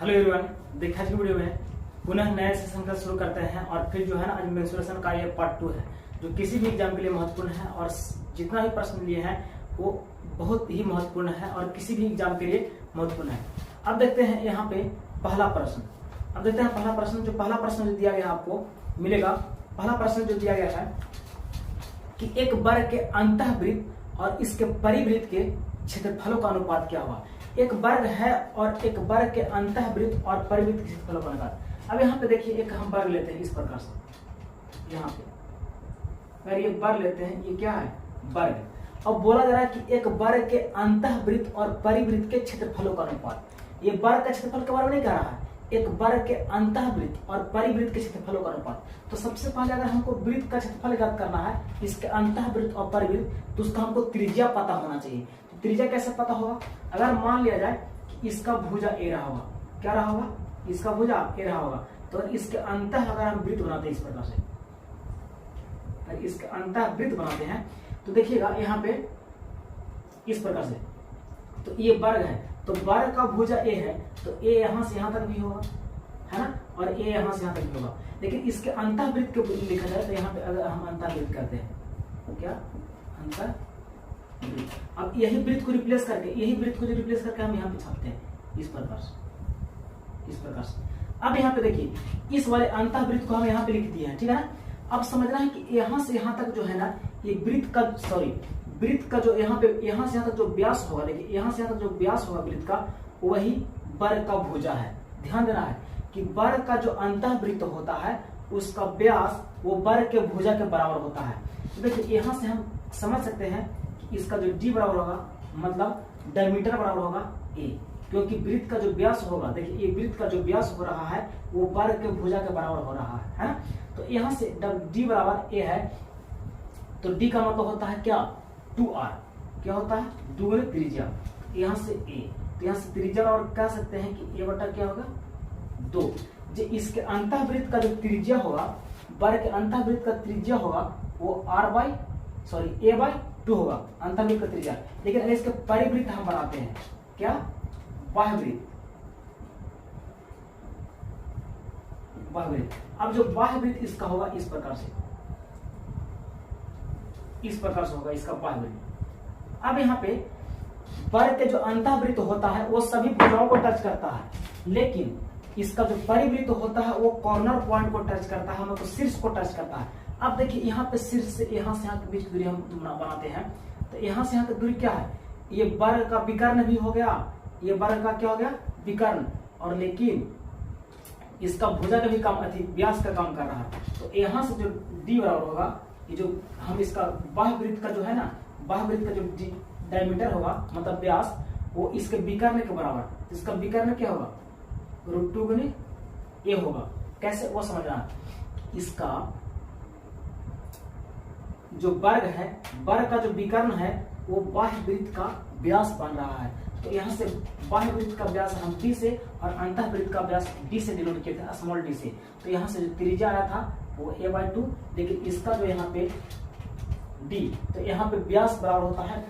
Hello everyone, देखा आज की वीडियो में पुनः नए सेशन का शुरू करते हैं। और फिर जो है ना, आज मेंसुरेशन का ये पार्ट 2 है, जो किसी भी एग्जाम के लिए महत्वपूर्ण है। और जितना भी प्रश्न लिए हैं वो बहुत ही महत्वपूर्ण है और किसी भी एग्जाम के लिए महत्वपूर्ण है। अब देखते हैं यहाँ पे पहला प्रश्न। अब देखते हैं पहला प्रश्न। जो पहला प्रश्न जो दिया गया आपको मिलेगा, पहला प्रश्न जो दिया गया है कि एक वर्ग के अंतःवृत्त और इसके परिवृत्त के क्षेत्रफलों का अनुपात क्या हुआ। एक वर्ग है और एक वर्ग के अंतःवृत्त और परिवृत्त के क्षेत्रफलों का अनुपात। अब यहाँ पे देखिए, एक हम वर्ग लेते हैं इस प्रकार से। यहाँ पे अगर ये वर्ग लेते हैं, ये क्या है? वर्ग। अब बोला जा रहा है कि एक वर्ग के अंतःवृत्त और परिवृत्त के क्षेत्रफलों का अनुपात। ये वर्ग का क्षेत्रफल के बारे में नहीं कह रहा है, एक वर्ग के अंतःवृत्त और परिवृत्त के क्षेत्रफलों का अनुपात। तो सबसे पहले अगर हमको वृत्त का क्षेत्रफल ज्ञात करना है, इसके अंतःवृत्त और परिवृत्त, तो उसका हमको त्रिज्या पता होना चाहिए। तो त्रिज्या कैसे पता होगा? अगर मान लिया जाए कि इसका भुजा ए रहा होगा, क्या रहा होगा? इसका भुजा ए रहा होगा, तो इसके अंतः अगर हम वृत्त बनाते हैं इस प्रकार से, अगर इसके अंतःवृत्त बनाते हैं तो देखिएगा यहाँ पे इस प्रकार से, तो ये वर्ग है, तो वर्ग का भुजा ए है, तो ए यहां से यहां तक भी होगा, है ना, और ए यहां से यहां तक भी होगा। लेकिन इसके अंतःवृत्त के लिखा जाए तो यहाँ पे अगर हम अंतःवृत्त करते हैं, तो क्या अंतःवृत्त। अब यही वृत्त को रिप्लेस करके, यही वृत्त को जो रिप्लेस करके हम यहाँ पे छापते हैं इस प्रकार से, इस प्रकार से। अब यहाँ पे देखिए, इस वाले अंतःवृत्त को हम यहाँ पे लिख दिए हैं, ठीक है ना। अब समझना है कि यहाँ से यहाँ तक जो है ना, ये वृत्त का, सॉरी, वृत्त का जो यहाँ पे, यहाँ से यहाँ तक जो व्यास होगा, देखिए यहाँ से यहाँ तक जो व्यास होगा वृत्त का, वही वर्ग का भुजा है। ध्यान देना है कि वर्ग का जो अंतःवृत्त होता है उसका व्यास वो वर्ग के भुजा के बराबर होता है। तो देखिए यहाँ से हम समझ सकते हैं कि इसका जो डी बराबर होगा, मतलब डायमीटर बराबर होगा ए, क्योंकि वृत्त का जो व्यास होगा, देखिए ये वृत्त का जो व्यास हो रहा है वो वर्ग के भुजा के बराबर हो रहा है ना। तो यहाँ से डी बराबर ए है, तो डी का मतलब होता है क्या? 2r। क्या होता है? दुगुने त्रिज्या, यहाँ से ए, तो यहाँ से त्रिज्या और कह सकते हैं कि ए बटा क्या होगा? 2। जो इसके अंतःवृत्त का जो त्रिज्या होगा, वर्ग के अंतःवृत्त का त्रिज्या होगा वो ए बाई 2 होगा, अंतःवृत्त का त्रिज्या। लेकिन अगर इसके परिवृत्त हम बनाते हैं, क्या? बाह्यवृत्त। बाह्यवृत्त। अब जो बाह्यवृत्त इसका होगा इस प्रकार से, इस प्रकार से होगा इसका बाह्यवृत्त। अब यहाँ पे वर्ग के जो अंतःवृत्त होता है वो सभी भुजाओं को टच करता है, लेकिन इसका जो परिवृत्त होता है वो कॉर्नर पॉइंट को टच करता है, मतलब शीर्ष को टच करता है। अब देखिए यहाँ पे शीर्ष से यहाँ से यहाँ के बीच की दूरी हम बनाते हैं, तो यहाँ से यहाँ तक दूरी क्या है? ये वर्ग का विकर्ण भी हो गया, ये वर्ग का क्या हो गया? विकर्ण। और लेकिन इसका भुजा का भी काम, व्यास का काम कर रहा है। तो यहाँ से जो डी बराबर होगा, ये जो हम इसका बाह्यवृत्त का जो है ना, बाह्यवृत्त का जो डायमीटर होगा, मतलब व्यास, वो इसके विकर्ण के बराबर। इसका विकर्ण क्या होगा? √2 गुने ए होगा। कैसे वो समझना, इसका जो वर्ग है, वर्ग का जो विकर्ण है वो बाह्यवृत्त का व्यास बन रहा है। तो यहाँ से बाह्यवृत्त का व्यास हम डी से और अंतःवृत्त का व्यास डी से डिनोट किए थे, स्मॉल डी से। तो यहाँ से जो त्रिज्या आया था वो ए बाई 2, लेकिन इसका जो यहाँ पे डी, तो यहाँ पे व्यास बराबर होता है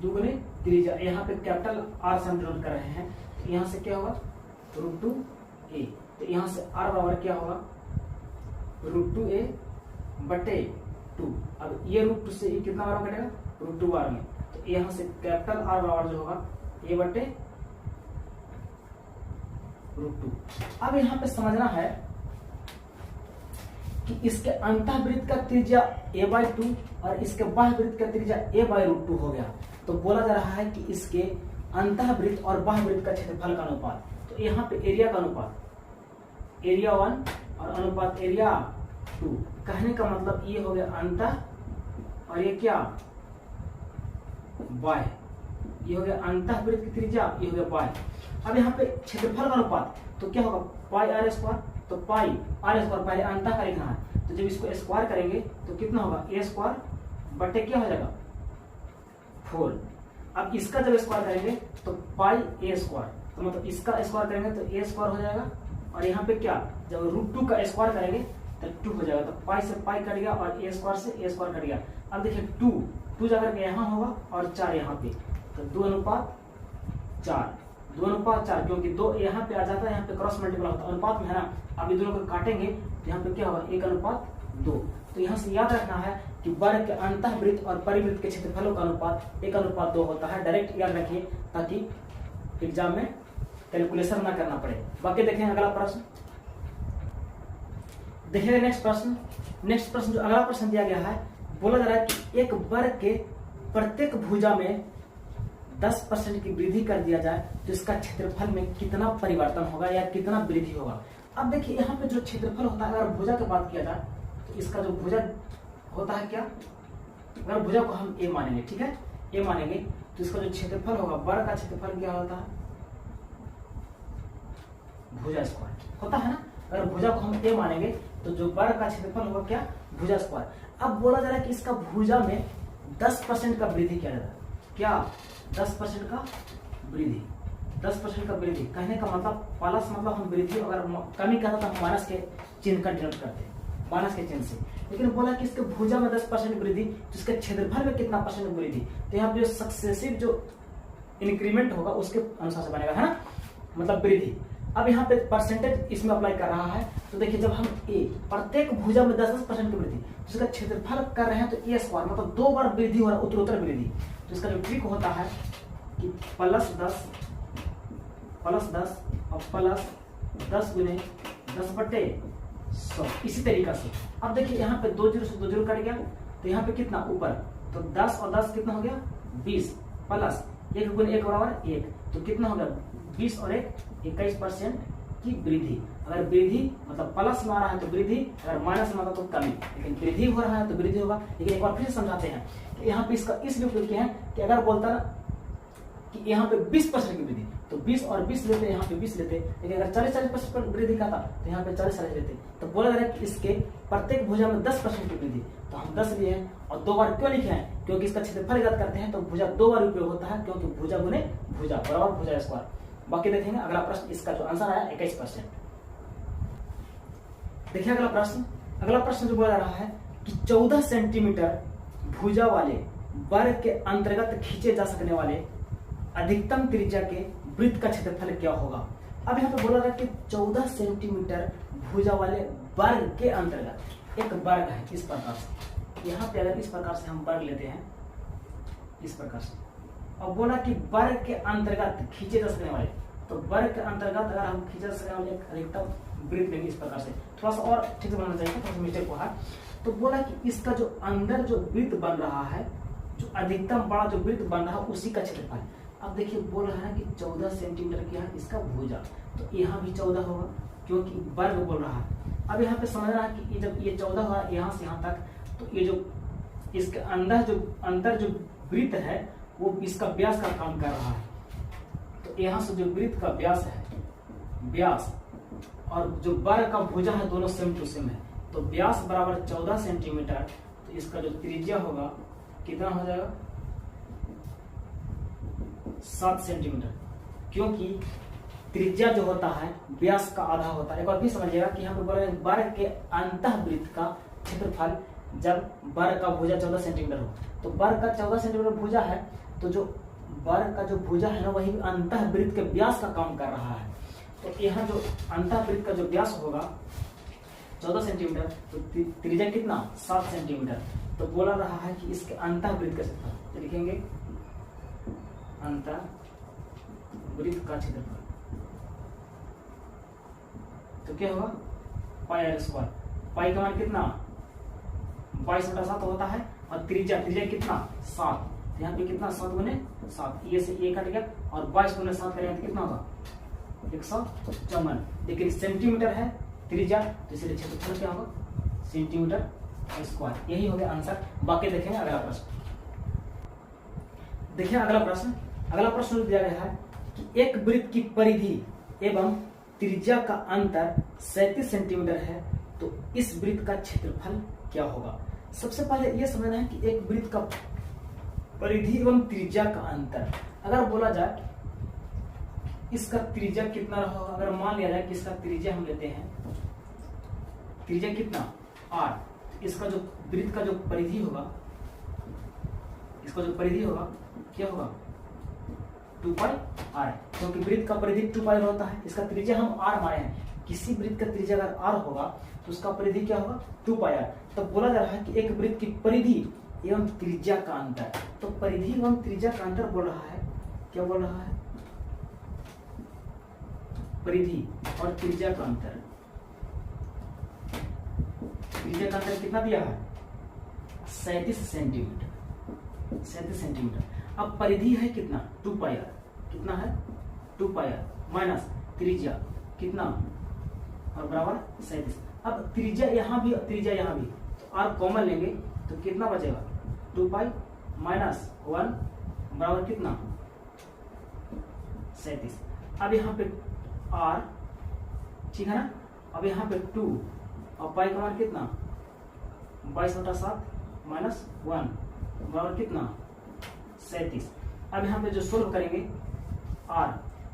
2 गुने त्रिज्या। यहाँ पे कैपिटल आर से हम डिनोट कर रहे हैं, तो यहाँ से क्या होगा? √2 ए। तो यहाँ से आर बराबर क्या होगा? √2 ए बटे 2। अब ये √2 से ये कितना बराबर कटेगा? √2 बार में। तो यहाँ से कैपिटल आर बराबर जो होगा ए बटे √2। अब यहाँ पे समझना है कि इसके अंतःवृत्त का त्रिज्या ए बाई 2 और इसके बाह्यवृत्त का त्रिज्या ए बाई √2 हो गया। तो बोला जा रहा है कि इसके अंतःवृत्त और बाह्यवृत्त का क्षेत्रफल का अनुपात। तो यहाँ पे एरिया का अनुपात, एरिया 1 और अनुपात एरिया 2। कहने का मतलब ये हो गया अंतः, और ये क्या? बाह्य। ये हो गया अंतःवृत्त की त्रिज्या, ये हो गया बाह्य। अब यहाँ पे क्षेत्रफल का अनुपात, तो क्या होगा? पाई आर स्क्वायर। तो पाई आर स्क्वायर पहले अंतः का लिखना है, तो जब इसको स्क्वायर करेंगे तो कितना होगा? ए स्क्वायर बटे क्या हो जाएगा? 4। अब इसका जब स्क्वायर करेंगे तो पाई ए स्क्वायर, तो मतलब इसका स्क्वायर करेंगे तो ए स्क्वायर हो जाएगा। और यहाँ पे क्या? जब √2 का स्क्वायर करेंगे तो 2 हो जाएगा। तो पाई से पाई कट गया और ए स्क्वायर से ए स्क्वायर कट गया। अब देखिए 2 जाकर के यहाँ होगा और 4 यहाँ पे, तो 2 अनुपात 4। 2:4, क्योंकि 2 यहाँ पे आ जाता है, यहाँ पे क्रॉस मल्टीपल होता है, अनुपात में है ना। अब ये दोनों को काटेंगे तो यहाँ पे क्या होगा, 1:2। तो यहाँ से याद रखना है कि वर्ग के अंतःवृत्त और परिवृत्त के क्षेत्रफलों का अनुपात 1:2 होता है। डायरेक्ट याद रखिए ताकि एग्जाम में कैलकुलेशन ना करना पड़े। बाकी देखें अगला प्रश्न, देखिए नेक्स्ट प्रश्न जो अगला प्रश्न दिया गया है, बोला जा रहा है कि एक वर्ग के प्रत्येक भुजा में 10% की वृद्धि कर दिया जाए तो इसका क्षेत्रफल में कितना परिवर्तन होगा या कितना वृद्धि होगा। अब देखिए यहाँ पे जो क्षेत्रफल होता है, अगर भुजा की बात किया जाए तो इसका जो भुजा होता है क्या, अगर भुजा को हम ए मानेंगे, ठीक है, ए मानेंगे तो इसका जो क्षेत्रफल होगा, वर्ग का क्षेत्रफल क्या होता है, भुजा स्क्वायर होता है ना। अगर भुजा को हम ए मानेंगे तो जो वर्ग का क्षेत्रफल होगा क्या, भुजा स्क्वायर। अब बोला जा रहा है कि इसका भुजा में 10% का वृद्धि किया जाता है, क्या 10% का वृद्धि, 10% का वृद्धि। कहने का मतलब प्लस मतलब हम वृद्धि, अगर कमी कहता तो हम माइनस के चिन्ह का डिनोट करते हैं, माइनस के चिन्ह से। लेकिन बोला कि इसके भुजा में 10% वृद्धि, तो इसके क्षेत्रफल में कितना परसेंट वृद्धि, तो यहाँ पे जो सक्सेसिव जो इंक्रीमेंट होगा उसके अनुसार से बनेगा, है ना, मतलब वृद्धि। अब यहाँ पे परसेंटेज इसमें अप्लाई कर रहा है, तो देखिए जब हम ए प्रत्येक भुजा में 10% की वृद्धि, तो इसका क्षेत्रफल कर रहे हैं तो ए स्क्वायर मतलब 2 बार वृद्धि हो रहा है, उत्तरोत्तर वृद्धि। तो इसका जो ट्रिक होता है कि +10 और +10 गुने 10/100, इसी तरीका से। अब देखिए यहाँ पे 2 0 से 2 0 कट गया, तो यहाँ पे कितना ऊपर, तो 10 और 10 कितना हो गया 20, प्लस 1 गुने 1 बराबर 1, तो कितना हो गया 20 और 1 21% की वृद्धि। अगर वृद्धि मतलब प्लस में आ रहा है तो वृद्धि, अगर माइनस में आ रहा तो कमी, लेकिन वृद्धि हो रहा है तो वृद्धि होगा। लेकिन एक बार फिर समझाते हैं कि यहाँ पे इसका इसलिए उपयोग किया है कि अगर बोलता ना कि यहाँ पे 20% की वृद्धि, तो 20 और 20 लेते, यहाँ पे 20 लेते, लेकिन अगर 40% वृद्धि का था तो यहाँ पे 40 लेते। तो बोला जा रहा है कि इसके प्रत्येक भुजा में 10% की वृद्धि, तो हम 10 लिए हैं। और 2 बार क्यों लिखे हैं, क्योंकि इसका क्षेत्रफल ज्ञात करते हैं तो भुजा 2 बार उपयोग होता है, क्योंकि भुजा गुने भुजा बराबर भुजा स्क्वायर। बाकी देखेंगे अगला प्रश्न, इसका जो आंसर आया 21%। देखिए अगला प्रश्न जो बोला जा रहा है कि 14 सेंटीमीटर भुजा वाले वर्ग के अंतर्गत खींचे जा सकने वाले अधिकतम त्रिज्या के वृत्त का क्षेत्रफल क्या होगा। अब यहाँ पे बोला रहा है कि 14 सेंटीमीटर भुजा वाले वर्ग के अंतर्गत, एक वर्ग है इस प्रकार से, यहाँ पे अगर इस प्रकार से हम वर्ग लेते हैं इस प्रकार से, और बोला कि वर्ग के अंतर्गत खींचे जा सकने वाले, तो वर्ग के अंतर्गत अगर हम खींचे जा सकने वाले अधिकतम वृत्त लेंगे इस प्रकार से, थोड़ा सा और ठीक से बनाना चाहिए, थोड़ा सा मिस्टेक हुआ है। तो बोला कि इसका जो अंदर जो वृत्त बन रहा है, जो अधिकतम बड़ा जो वृत्त बन रहा है उसी का क्षेत्रफल। अब देखिए बोल रहा है कि 14 सेंटीमीटर क्या है इसका भुजा, तो यहाँ भी 14 होगा क्योंकि वर्ग बोल रहा है। अब यहाँ पे समझ रहा है कि जब ये 14 हुआ यहाँ से यहाँ तक, तो ये जो इसके अंदर जो वृत्त है वो इसका व्यास का काम कर रहा है। तो यहाँ से जो वृत्त का व्यास है, व्यास और जो वर्ग का भुजा है दोनों सेम टू सेम है, तो व्यास बराबर 14 सेंटीमीटर, तो इसका जो त्रिज्या होगा कितना हो जाएगा 7 सेंटीमीटर, क्योंकि त्रिज्या जो होता है व्यास का आधा होता है। एक बार फिर समझिएगा कि यहाँ पे बोला वर्ग के अंतःवृत्त का क्षेत्रफल जब वर्ग का भुजा 14 सेंटीमीटर हो, तो वर्ग का 14 सेंटीमीटर भुजा है, तो जो वर्ग का जो भुजा है ना वही अंतःवृत्त के व्यास का काम कर रहा है। तो यहाँ जो अंतःवृत्त का जो व्यास होगा 14 सेंटीमीटर, तो त्रिज्या कितना 7 सेंटीमीटर। तो बोला रहा है कि इसके अंतःवृत्त का क्षेत्रफल, तो लिखेंगे अंतःवृत्त का क्षेत्रफल, तो क्या होगा पाई आर स्क्वायर। पाई का मान कितना 22/7 होता है, और त्रिज्या कितना 7, यहाँ पे कितना 7 गुने 7, ये से ये कट गया, और 22 गुने 7 करेंगे तो कितना होगा 154। लेकिन सेंटीमीटर है त्रिज्या, तो इसलिए क्षेत्रफल क्या होगा सेंटीमीटर स्क्वायर। यही हो गया आंसर। बाकी देखेंगे अगला प्रश्न। देखिए अगला प्रश्न दिया गया है कि एक वृत्त की परिधि एवं त्रिज्या का अंतर 37 सेंटीमीटर है, तो इस वृत्त का क्षेत्रफल क्या होगा। सबसे पहले यह समझना है कि एक वृत्त का परिधि एवं त्रिज्या का अंतर, अगर बोला जाए इसका त्रिज्या कितना रहा होगा, अगर मान लिया जाए कि इसका त्रिज्या हम लेते हैं, त्रिज्या कितना 8, इसका जो वृत्त का जो परिधि होगा, इसका जो परिधि होगा क्या होगा 2 पाई r है, क्योंकि वृत्त का परिधि 2 पाई होता है, इसका त्रिज्या हम r माने हैं। किसी वृत्त का त्रिज्या अगर r होगा तो उसका परिधि क्या होगा 2 पाई r। तब बोला जा रहा है कि एक वृत्त की परिधि एवं त्रिज्या का अंतर, तो परिधि एवं त्रिज्या का अंतर बोल रहा है, क्या बोल रहा है, परिधि और त्रिज्या का अंतर। त्रिज्या का अंतर कितना दिया है 37 सेंटीमीटर, 37 सेंटीमीटर। अब परिधि है कितना 2 पाई r, कितना है 2 पाई r माइनस त्रिज्या कितना और बराबर 37। अब त्रिज्या यहाँ भी त्रिज्या यहाँ भी, तो r कॉमन लेंगे तो कितना बचेगा 2 पाई माइनस 1 बराबर कितना 37। अब यहाँ पे r, ठीक है ना, अब यहाँ पे 2 और पाई का मान कितना 22/7 माइनस 1 बराबर कितना 37। अब यहाँ पे जो सोल्व करेंगे r,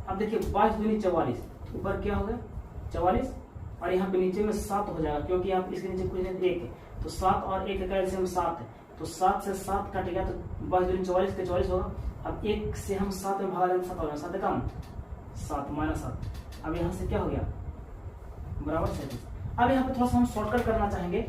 अब देखिए 22 दूनी 44, ऊपर क्या हो गया 44 और यहाँ पे नीचे में 7 हो जाएगा, क्योंकि यहाँ इसके नीचे कुछ नहीं 1 है, तो 7 और 1 का एलसीएम 7 है, तो 7 से 7 कटेगा तो 22 दूनी 44 के 44 होगा। अब 1 से हम 7 में भागा देंगे 7 होगा, 7 कम 7 माइनस 7, अब यहाँ से क्या हो गया बराबर 37। अब यहाँ पे थोड़ा सा हम शॉर्टकट करना चाहेंगे,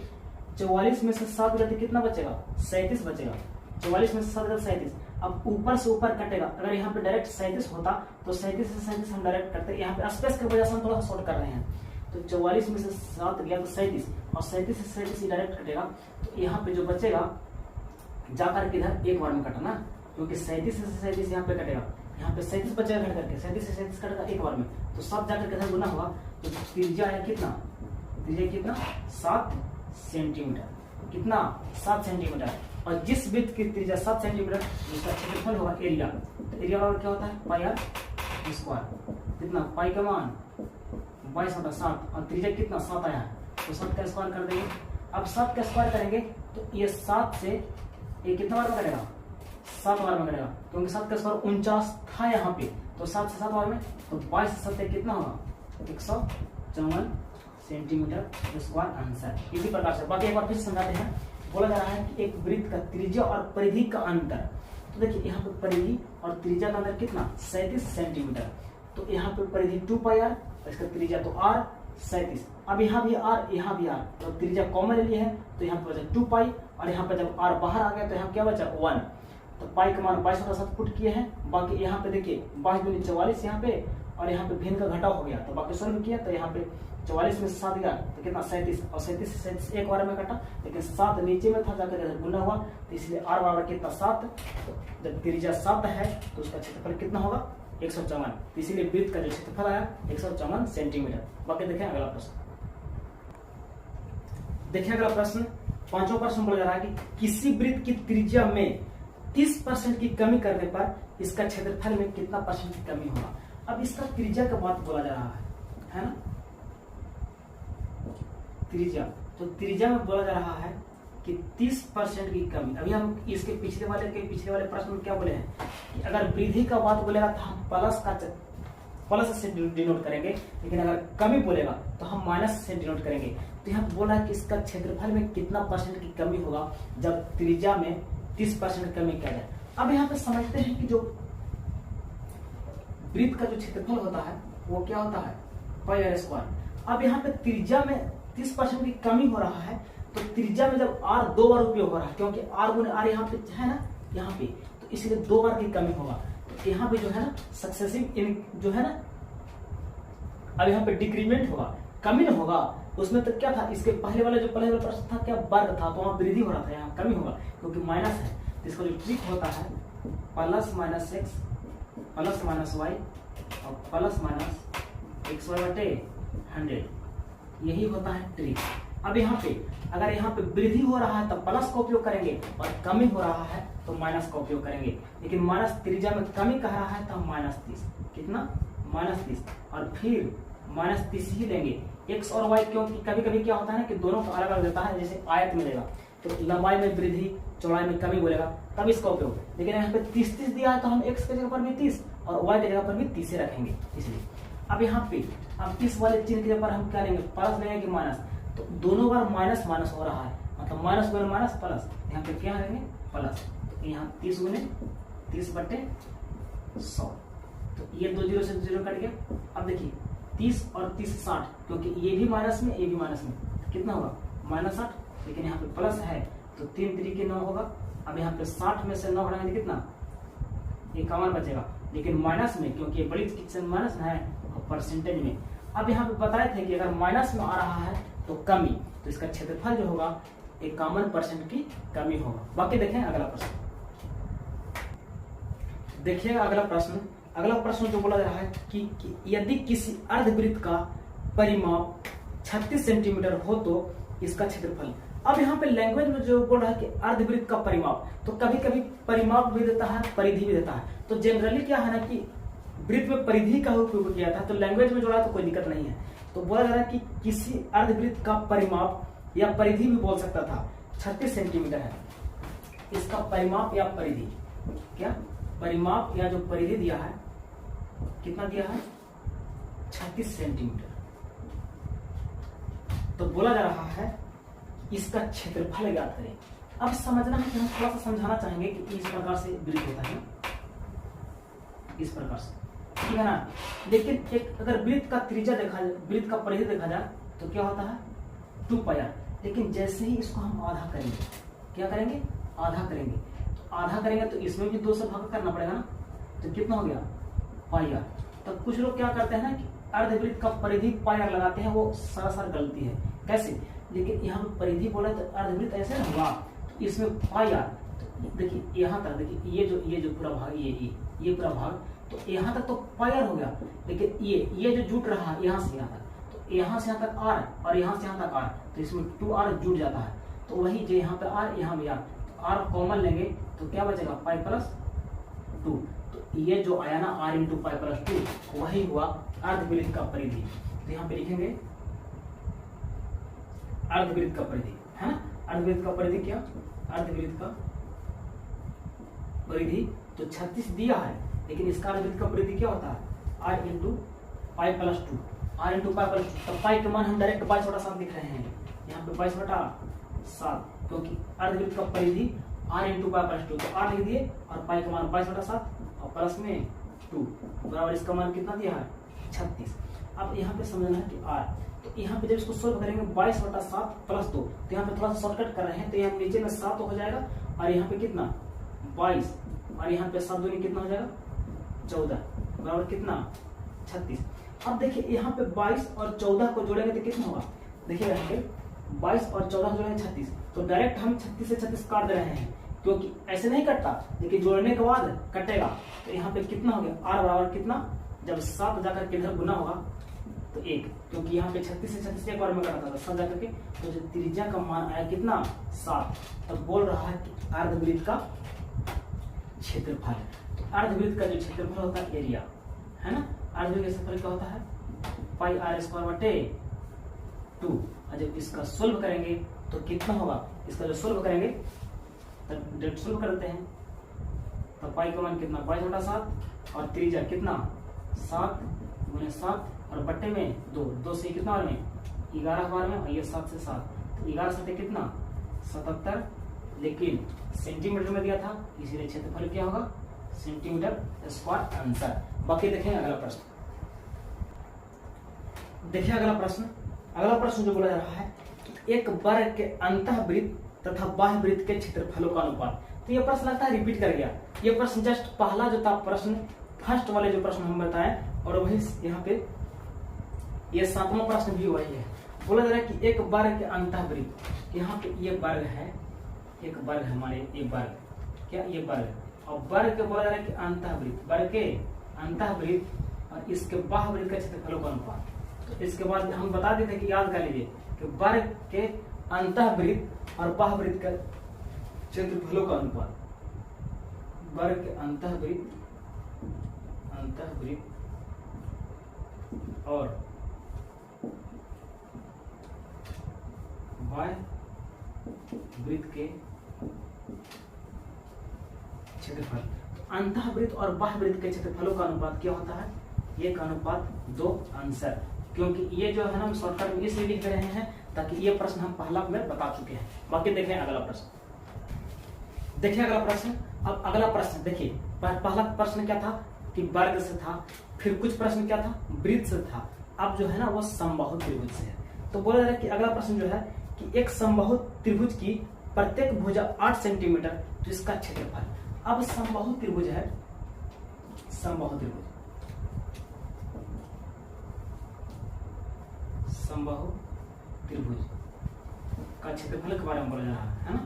44 में से 7 गलती कितना बचेगा 37 बचेगा, 44 में से 7 गलती 37। अब ऊपर से ऊपर कटेगा, अगर यहाँ पे डायरेक्ट 37 होता तो 37 से 37 हम डायरेक्ट करते, यहाँ पे स्पेस की वजह से हम थोड़ा सा शॉर्ट कर रहे हैं। तो 44 में से 7 गया तो 37 और 37 से 37 डायरेक्ट कटेगा, तो यहाँ पे जो बचेगा जाकर के इधर एक बार में कटना, क्योंकि 37 से 37 यहाँ पे कटेगा, यहाँ पे 37 बचेगा घट करके, 37 से 37 कटेगा एक बार में, तो 7 जाकर के इधर गुना होगा, तो त्रिज्या है कितना, त्रिज्या कितना 7 सेंटीमीटर, कितना 7 सेंटीमीटर। और जिस वृत्त की त्रिज्या 7 सेंटीमीटर उसका क्षेत्रफल होगा एरिया, तो एरिया बराबर क्या होता है पाई r स्क्वायर, कितना पाई का मान 22/7 और त्रिज्या कितना 7 आया है, तो 7 का स्क्वायर कर देंगे। अब 7 का स्क्वायर करेंगे तो ये 7 से ये कितना बार में करेगा 7 बार में करेगा, क्योंकि 7 का स्क्वायर 49 था यहाँ पे, तो 7 से 7 बार में, तो 22 से 7 कितना होगा 154 सेंटीमीटर स्क्वायर आंसर। इसी प्रकार से बाकी एक बार फिर समझाते हैं। बोला जा रहा है कि एक वृत्त का त्रिज्या और परिधि का अंतर, तो देखिए यहाँ पे परिधि और त्रिज्या का अंतर कितना 37 सेंटीमीटर, तो यहाँ पे परिधि 2 पाई r, इसका त्रिज्या तो r 37। अब यहाँ भी r यहाँ भी r, तो त्रिज्या कॉमन ले लिए है, तो यहाँ पे बचा 2 पाई और यहाँ पे जब r बाहर आ गया तो यहाँ क्या बचा 1, तो पाई का मान 22/7 पुट किए हैं। बाकी यहाँ पे देखिए 22 दूनी 44 यहाँ पे और यहाँ पे भिन्न का घटाव हो गया, तो बाकी सोल्व किया तो यहाँ पे 44 में से 7 गया तो कितना 37 और 37 से 37 एक बार में कटा, लेकिन 7 नीचे में था जाकर गुना हुआ, तो इसलिए r बराबर कितना 7, तो जब त्रिज्या 7 है तो उसका क्षेत्रफल कितना होगा 154, तो इसीलिए वृत्त का जो क्षेत्रफल आया 154 सेंटीमीटर। बाकी देखें अगला प्रश्न, देखिए अगला प्रश्न 5वां प्रश्न बोला जा रहा है कि किसी वृत्त की त्रिज्या में 30% की कमी करने पर इसका क्षेत्रफल में कितना % की कमी होगा। अब इसका त्रिज्या का बात बोला जा रहा है ना, त्रिज्या, तो त्रिज्या में बोला जा रहा है कि 30% की कमी। अभी हम इसके पिछले वाले प्रश्न में क्या बोले हैं कि अगर वृद्धि का बात बोलेगा तो हम प्लस से डिनोट करेंगे, लेकिन अगर कमी बोलेगा तो हम माइनस से डिनोट करेंगे। तो यहाँ बोल रहा है कि इसका क्षेत्रफल में कितना % की कमी होगा जब त्रिज्या में 30% कमी किया जाए। अब यहाँ पे समझते हैं कि जो वृत्त का जो क्षेत्रफल होता है वो क्या होता है पाई r स्क्वायर। अब यहाँ पे त्रिज्या में 30% की कमी हो रहा है, तो त्रिज्या में जब r 2 बार उपयोग हो रहा है, क्योंकि r गुने r यहाँ पे है ना, यहाँ पे, तो इसलिए 2 बार की कमी होगा, तो यहाँ पे जो है ना सक्सेसिव जो है ना, अब यहाँ पे डिक्रीमेंट होगा, कमी न होगा। उसमें तो क्या था, इसके पहले वाला प्रश्न था क्या वर्ग था, तो वहाँ वृद्धि हो रहा था, यहाँ कमी होगा क्योंकि माइनस है। तो इसका जो ट्रिक होता है plus minus x plus minus y और प्लस माइनस xy/100, यही होता है ट्रिक। अब यहाँ पे अगर यहाँ पे वृद्धि हो रहा है तो प्लस का उपयोग करेंगे और कमी हो रहा है तो माइनस का उपयोग करेंगे, लेकिन माइनस त्रिज्या में कमी कह रहा है तो हम -30, कितना -30 और फिर -30 ही लेंगे x और y, क्योंकि कभी कभी क्या होता है ना कि दोनों का अलग अलग देता है, जैसे आयत में देगा तो लंबाई में वृद्धि चौड़ाई में कमी बोलेगा तब इसका उपयोग, लेकिन यहाँ पे 30 दिया है तो हम x के जगह पर भी 30 और y के जगह पर भी 30 रखेंगे। इसलिए अब यहाँ पे हम इस वाले चिन्ह के जगह पर हम क्या लेंगे प्लस लेंगे कि माइनस, तो दोनों बार माइनस माइनस हो रहा है, मतलब माइनस गुने माइनस प्लस, यहाँ पे क्या लेंगे प्लस, तो यहाँ 30 गुने 30/100 तो ये 2 जीरो से 0 कट गया। अब देखिए 30 और 30 60, क्योंकि ये भी माइनस में ये भी माइनस में, कितना होगा -60, लेकिन यहाँ पे प्लस है तो 3 3 9 होगा। अब यहाँ पे 60 में से 9 हटाएंगे तो कितना 51 बचेगा, लेकिन माइनस में, क्योंकि ये बड़ी किचन माइनस में है और परसेंटेज में। अब यहाँ पे बताए थे कि अगर माइनस में आ रहा है तो कमी, तो इसका क्षेत्रफल जो होगा 51% की कमी होगा। बाकी देखें अगला प्रश्न, देखिएगा अगला प्रश्न। अगला प्रश्न जो बोला जा रहा है कि यदि किसी अर्धवृत्त का परिमाप 36 सेंटीमीटर हो तो इसका क्षेत्रफल। अब यहाँ पे लैंग्वेज में जो बोल रहा है कि अर्धवृत्त का परिमाप, तो कभी कभी परिमाप भी देता है, परिधि भी देता है। तो जनरली क्या है ना कि वृत्त में परिधि का उपयोग किया था, तो लैंग्वेज में जोड़ा तो कोई दिक्कत नहीं है। तो बोला जा रहा है कि किसी अर्धवृत्त का परिमाप या परिधि भी बोल सकता था 36 सेंटीमीटर है। इसका परिमाप या परिधि, क्या परिमाप या जो परिधि दिया है कितना दिया है 36 सेंटीमीटर। तो बोला जा रहा है इसका क्षेत्रफल ज्ञात करें। अब समझना है कि हम थोड़ा सा समझाना चाहेंगे कि इस प्रकार से वृत्त होता है, इस प्रकार से, ठीक है ना। लेकिन एक अगर वृत्त का त्रिज्या देखा जाए, वृत्त का परिधि देखा जाए तो क्या होता है 2πr। लेकिन जैसे ही इसको हम आधा करेंगे, क्या करेंगे आधा करेंगे, तो आधा करेंगे तो इसमें भी 2 से भाग करना पड़ेगा ना, तो कितना हो गया πr। तो कुछ लोग क्या करते हैं ना कि अर्धवृत्त का परिधि πr लगाते हैं, वो सरासर गलती है। कैसे, लेकिन यहाँ पे परिधि बोला तो अर्धवृत्त ऐसे ना हुआ, तो इसमें πr, तो देखिए यहाँ तक, देखिए ये जो पूरा भाग, ये पूरा भाग, तो यहाँ तक तो πr हो गया। लेकिन ये जो जुट रहा है यहाँ से यहाँ तक, तो यहाँ से यहाँ तक r और यहाँ से यहाँ तक r, तो इसमें 2r जुट जाता है। तो वही जो यहाँ पे r यहाँ भी r, तो r कॉमन लेंगे तो क्या बचेगा π+2। तो ये जो आया ना r × π+2 वही हुआ अर्धवृत्त का परिधि। तो यहाँ पे लिखेंगे अर्धवृत्त का परिधि, है ना। अर्धवृत्त का परिधि क्या, अर्धवृत्त का परिधि तो 36 दिया है, लेकिन इसका अर्धवृत्त का परिधि क्या होता है r × π+2, r × π+2। तो पाई के मान हम डायरेक्ट 22/7 लिख रहे हैं, यहाँ पे 22/7, क्योंकि अर्धवृत्त का परिधि r × π+2, तो r लिख दिए और पाई का मान 22/7 और प्लस में 2 बराबर इसका मान कितना दिया है 36। अब यहाँ पे समझना है कि r, तो यहाँ पे जब इसको सोल्व करेंगे 22/7 + 2, तो यहाँ पे थोड़ा सा शॉर्टकट कर रहे हैं, तो यहाँ नीचे में 7 हो जाएगा और यहाँ पे कितना 22 और यहाँ पे 7 दूनी कितना हो जाएगा 14 बराबर कितना 36। अब देखिए यहाँ पे 22 और 14 को जोड़ेंगे तो कितना होगा, देखिए यहाँ पे 22 और 14 जोड़ेंगे 36, तो डायरेक्ट हम 36 से 36 काट दे रहे हैं, क्योंकि ऐसे नहीं कटता, लेकिन जोड़ने के बाद कटेगा। तो यहाँ पे कितना हो गया r बराबर कितना, जब 7 जाकर के इधर गुना होगा तो 1, क्योंकि यहाँ पे 36 से 36 एक बार में कटा था 7 जाकर के, तो जो त्रिज्या का मान आया कितना 7। तो बोल रहा है कि अर्धवृत्त का क्षेत्रफल, तो अर्धवृत्त का जो क्षेत्रफल होता है एरिया, है ना, अर्धवृत्त का क्षेत्रफल क्या होता है πr² 2। और जब इसका सोल्व करेंगे तो कितना होगा, इसका जो सोल्व करेंगे तो डायरेक्ट सोल्व करते हैं, तो पाई का मान कितना 22/7 और त्रिज्या कितना 7 × 7 और बट्टे में 2 से कितना बार में 11 बार में, और ये 7 से 7, तो 11 7 कितना 77, लेकिन सेंटीमीटर में दिया था इसीलिए क्षेत्रफल क्या होगा सेंटीमीटर² आंसर। बाकी देखें अगला प्रश्न, देखिए अगला प्रश्न। अगला प्रश्न जो बोला जा रहा है कि एक वर्ग के अंतःवृत्त तथा बाह्य वृत्त के क्षेत्रफलों का अनुपात। तो ये प्रश्न लगता है रिपीट कर गया, ये प्रश्न जस्ट पहला जो था प्रश्न, फर्स्ट वाले जो प्रश्न हम बताए, और वही यहाँ पे ये 7वां प्रश्न भी वही है। बोला जा रहा है कि एक वर्ग के अंतःवृत्त, यहाँ पे ये वर्ग है, एक वर्ग हमारे, ये वर्ग क्या, ये वर्ग, और वर्ग के बोला जा रहा है कि अंतःवृत्त, वर्ग के अंतःवृत्त और इसके बाह्य वृत्त के क्षेत्रफलों का अनुपात। तो इसके बाद हम बता देते कि याद कर लीजिए कि वर्ग के अंतःवृत्त और बाह्य वृत्त के क्षेत्रफलों का अनुपात, वर्ग के अंतःवृत्त और बाह्य वृत्त के क्षेत्रफल। तो अंतःवृत्त और बाह्य वृत्त के क्षेत्रफलों का अनुपात क्या होता है, एक अनुपात 2 आंसर। क्योंकि ये जो है ना हम शॉर्टकट में इसलिए लिख रहे हैं ताकि ये प्रश्न हम पहला में बता चुके हैं। बाकी देखें अगला प्रश्न, देखिए अगला प्रश्न। अब अगला प्रश्न देखिए, पहला प्रश्न क्या था, कि वर्ग से था, फिर कुछ प्रश्न क्या था, वृत्त से था, अब जो है ना वो समबाहु त्रिभुज से है। तो बोला जा रहा है कि अगला प्रश्न जो है कि एक समबाहु त्रिभुज की प्रत्येक भुजा 8 सेंटीमीटर, तो इसका क्षेत्रफल। अब समबाहु त्रिभुज है, समबाहु त्रिभुज, समबाहु त्रिभुज का क्षेत्रफल के बारे में बोला जा रहा है ना।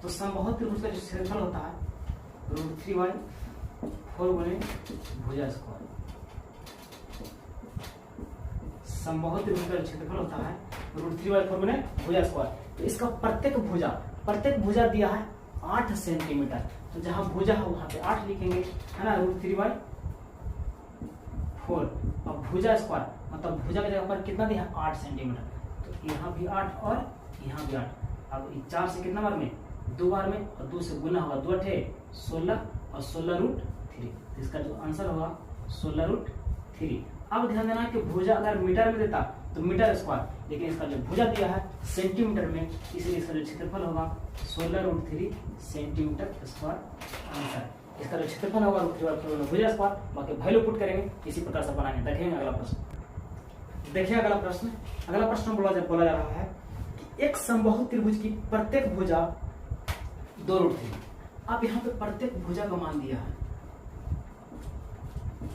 तो समबाहु त्रिभुज का जो क्षेत्रफल होता है √3/4 गुणे भुजा स्क्वायर। समबाहु त्रिभुज का जो क्षेत्रफल होता है √3/4 गुणे भुजा स्क्वायर। तो इसका प्रत्येक भुजा दिया है 8 सेंटीमीटर, तो जहां भुजा है वहां पे 8 लिखेंगे, है ना, √3/4। अब भुजा स्क्वायर मतलब भुजा की जगह पर कितना दिया है, 8 सेंटीमीटर, तो यहाँ भी 8 और यहाँ भी 8। अब 4 से कितना बार में, 2 बार में, और 2 से गुना होगा, 2 8 16 और 16√3, इसका जो आंसर होगा 16√3। अब ध्यान देना कि भुजा अगर मीटर में देता तो मीटर स्क्वायर, लेकिन इसका जो भुजा दिया है सेंटीमीटर में, इसलिए इसका जो क्षेत्रफल होगा 16√3 सेंटीमीटर स्क्वायर आंसर। इसका जो क्षेत्रफल होगा √3/4 भुजा स्क्वायर, बाकी वैल्यू पुट करेंगे, इसी प्रकार से बनाएंगे। देखेंगे अगला प्रश्न, देखिए अगला प्रश्न बोला जा रहा है कि एक समबाहु त्रिभुज की प्रत्येक भुजा 2√3। अब यहाँ पे प्रत्येक भुजा का मान दिया है,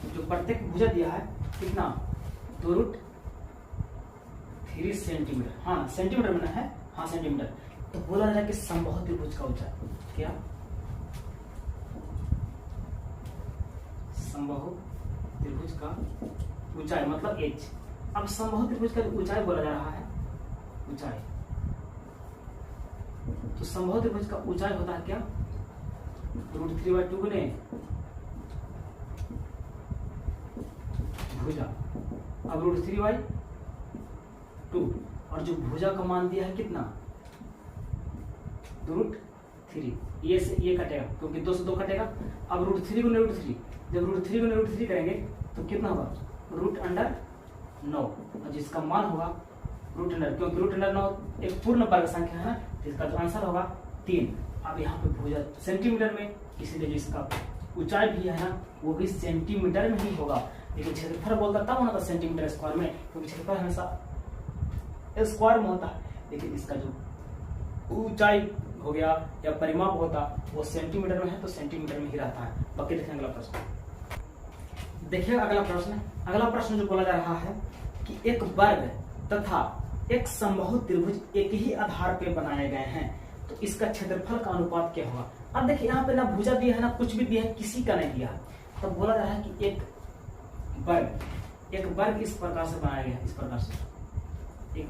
जो प्रत्येक भुजा दिया है कितना, 2√3 सेंटीमीटर, हाँ सेंटीमीटर में है, हाँ सेंटीमीटर। तो बोला जा रहा है कि समबाहु त्रिभुज का ऊंचाई क्या, समबाहु त्रिभुज का ऊंचाई मतलब h। अब समबाहु त्रिभुज का ऊंचाई बोला जा रहा है, ऊंचाई, तो समबाहु त्रिभुज का ऊंचाई होता है क्या, √3/2 गुने भुजा। अब √3/2 और जो भुजा का मान दिया है कितना, 2√3, ये से ये कटेगा क्योंकि 2 से 2 कटेगा। अब √3 गुने √3, जब √3 गुने √3 करेंगे तो कितना होगा, √9, और जिसका मान होगा √9, क्योंकि √9 एक पूर्ण वर्ग संख्या है ना, जिसका जो आंसर होगा 3। अब यहाँ पे भुजा सेंटीमीटर में, इसीलिए जो इसका ऊंचाई भी है ना वो भी सेंटीमीटर में ही होगा, लेकिन क्षेत्रफल बोलता तब होना था सेंटीमीटर स्क्वायर में, क्योंकि क्षेत्रफल हमेशा स्क्वायर में होता है, लेकिन इसका जो ऊंचाई हो गया या परिमाप होता वो सेंटीमीटर में है, तो सेंटीमीटर में ही रहता है। बाकी देखें अगला प्रश्न, देखिए अगला प्रश्न जो बोला जा रहा है कि एक वर्ग तथा एक समबाहु त्रिभुज एक ही आधार पे बनाए गए हैं, तो इसका क्षेत्रफल का अनुपात क्या होगा। अब देखिए यहाँ पे ना भुजा दिया है ना कुछ भी दिया है, किसी का नहीं दिया, तो बोला जा रहा है कि एक वर्ग इस प्रकार से बनाया गया है, इस प्रकार से एक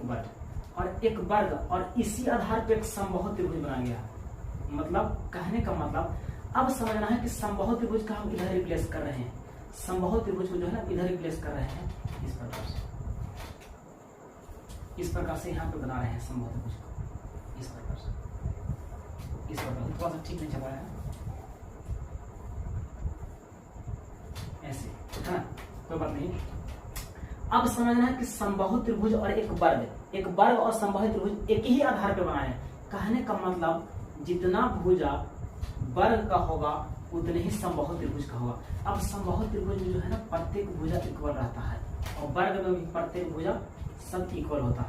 वर्ग और इसी आधार पे एक समबाहु त्रिभुज बनाया गया है। मतलब कहने का मतलब अब समझना है कि समबाहु त्रिभुज का हम इधर रिप्लेस कर रहे हैं, समबाहु त्रिभुज को जो है ना इधर रिप्लेस कर रहे हैं, इस प्रकार से यहाँ पे बना रहे हैं समबाहु त्रिभुज को, इस प्रकार से थोड़ा सा ठीक नहीं छपाया है, ऐसे है ना, कोई बात नहीं। अब समझना है कि समबाहु त्रिभुज और एक वर्ग और समबाहु त्रिभुज एक ही आधार पे बनाए हैं। कहने का मतलब जितना भुजा वर्ग का होगा उतने ही समबाहु त्रिभुज का होगा। अब समबाहु त्रिभुज में जो है ना प्रत्येक भुजा इक्वल रहता है, और वर्ग में भी प्रत्येक भुजा सब इक्वल होता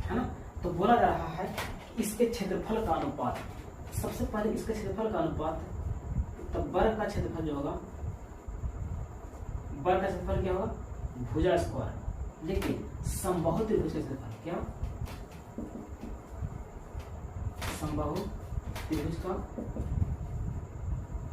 है ना। तो बोला जा रहा है कि इसके क्षेत्रफल का अनुपात, सबसे पहले इसके क्षेत्रफल का अनुपात, तब वर्ग का क्षेत्रफल जो होगा, वर्ग का क्षेत्रफल क्या होगा, भुजा स्क्वायर। लेकिन समबाहु त्रिभुज का क्षेत्रफल क्या, समबाहु त्रिभुज का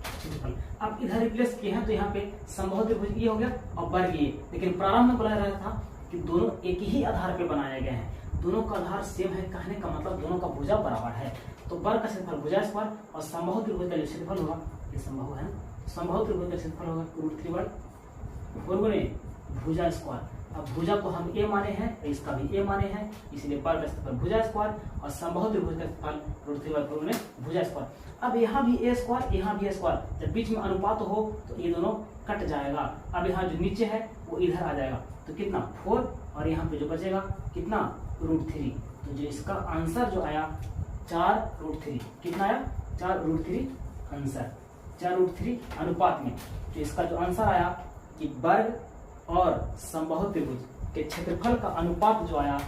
क्षेत्रफल। अब इधर रिप्लेस किए हैं तो यहाँ पे समबाहु त्रिभुज ये हो गया और वर्ग ये, लेकिन प्रारंभ में बोला जा रहा था कि दोनों एक ही आधार पे बनाए गए हैं, दोनों का आधार सेम है। कहने का मतलब दोनों का भुजा बराबर है, तो वर्ग का क्षेत्रफल भुजा स्क्वायर और समबाहु त्रिभुज का जो क्षेत्रफल होगा, ये समबाहु है ना, समबाहु त्रिभुज का क्षेत्रफल होगा √3/4 गुणे भुजा स्क्वायर। अब भुजा को हम ए माने हैं, इसका भी ए माने हैं, इसलिए वर्ग का क्षेत्रफल भुजा स्क्वायर और समबाहु त्रिभुज का क्षेत्रफल √3/4 गुणे भुजा स्क्वायर। अब यहाँ भी ए स्क्वायर, यहाँ भी ए स्क्वायर, जब बीच में अनुपात हो तो ये दोनों कट जाएगा। अब यहाँ जो नीचे है वो इधर आ जाएगा, तो कितना 4, और यहाँ पे जो बचेगा कितना √3। तो जो इसका आंसर जो आया 4√3, कितना आया 4√3 आंसर। 4√3 अनुपात में। तो इसका जो आंसर आया कि वर्ग और समबाहु त्रिभुज के क्षेत्रफल का अनुपात जो आया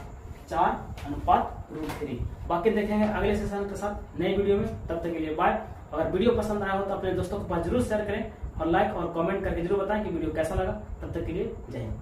4:√3। बाकी देखेंगे अगले सेशन के साथ नए वीडियो में। तब तक के लिए बाय। अगर वीडियो पसंद आया हो तो अपने दोस्तों के पास जरूर शेयर करें और लाइक और कमेंट करके जरूर बताएं कि वीडियो कैसा लगा। तब तक के लिए जय हिंद।